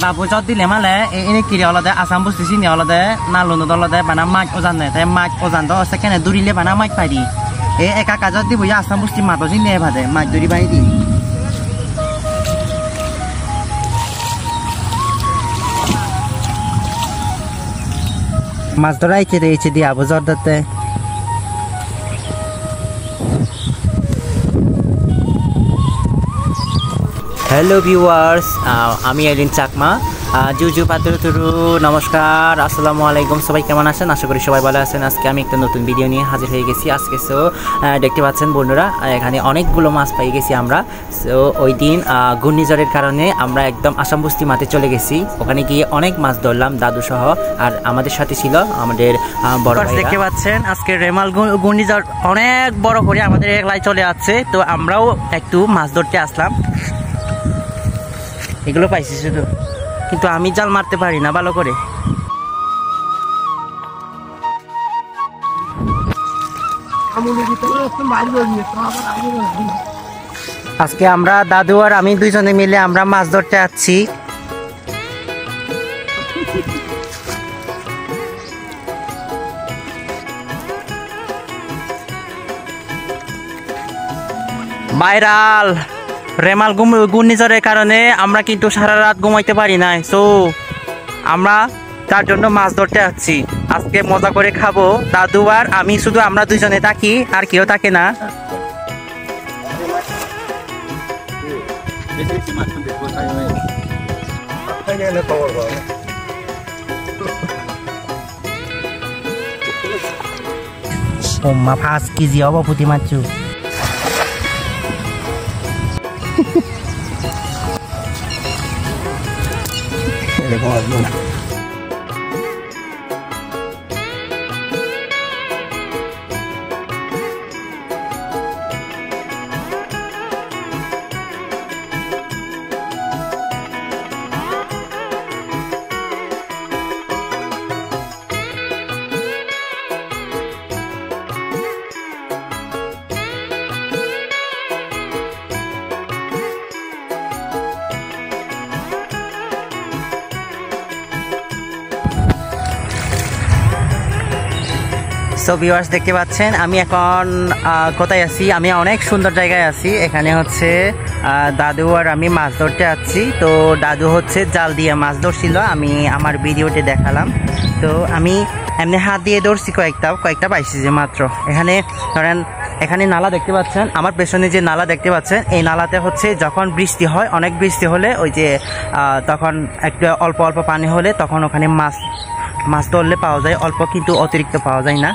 Babu jod di lemale ini kiri olade asam busti sini olade nalun olade bana mat ozan ne te mat ozan do sekene duri le bana mat padi eka ka jod di buya asam busti mato sini e bade mat duri bai di mas dorai ke de di abu jod date Hello viewers, আমি এলিন চাকমা জুজু পাতুরুতুরু নমস্কার আসসালামু আলাইকুম সবাই কেমন আছেন আশা করি সবাই ভালো আছেন আজকে আমি একটা নতুন ভিডিও নিয়ে হাজির হয়ে গেছি আজকে সো দেখতে পাচ্ছেন বন্ধুরা এখানে অনেকগুলো মাছ পাই গেছি আমরা সো ওই দিন ঘূর্ণিঝড়ের কারণে আমরা একদম আসামবস্তি মাঠে চলে গেছি ওখানে গিয়ে অনেক মাছ ধরলাম দাদু সহ আর আমাদের সাথে ছিল আমাদের বড় ভাই দেখতে পাচ্ছেন আজকে রেমাল ঘূর্ণিঝড় অনেক বড় করে আমাদের এলাকায় চলে আসছে তো আমরাও একটু মাছ ধরতে আসলাম এগুলো পাইছি শুধু কিন্তু আমি জাল মারতে পারি না ভালো করে আজকে আমরা দাদু আর আমি দুইজনে মিলে আমরা মাছ ধরতে যাচ্ছি ভাইরাল রেমাল ঘূর্ণিঝড়ের কারণে আমরা কিন্তু সারা রাত ঘুমাইতে পারি না সো আমরা তার জন্য মাছ ধরতে যাচ্ছি আজকে মজা করে খাবো দাদু আর আমি শুধু আমরা দুইজনে থাকি আর কেউ থাকে না মা 5 কেজি হবো পুঁটি মাছ সো ভিউয়ার্স দেখতে পাচ্ছেন আমি এখন কোথায় আছি আমি অনেক সুন্দর জায়গায় আছি এখানে হচ্ছে দাদু আর আমি মাছ ধরতে যাচ্ছি তো দাদু হচ্ছে জাল দিয়ে মাছ ধরছিল আমি আমার ভিডিওতে দেখালাম তো আমি এমনি হাত দিয়ে ধরছি কয়েকটা পাইছি যে মাত্র এখানে ধরেন এখানে নালা দেখতে পাচ্ছেন আমার পেছনে যে নালা দেখতে পাচ্ছেন এই নালাতে হচ্ছে যখন বৃষ্টি হয় অনেক বৃষ্টি হলে ওই যে তখন একটু অল্প অল্প পানি হলে তখন ওখানে মাছ ধরলে পাওয়া যায় অল্প কিন্তু অতিরিক্ত পাওয়া যায় না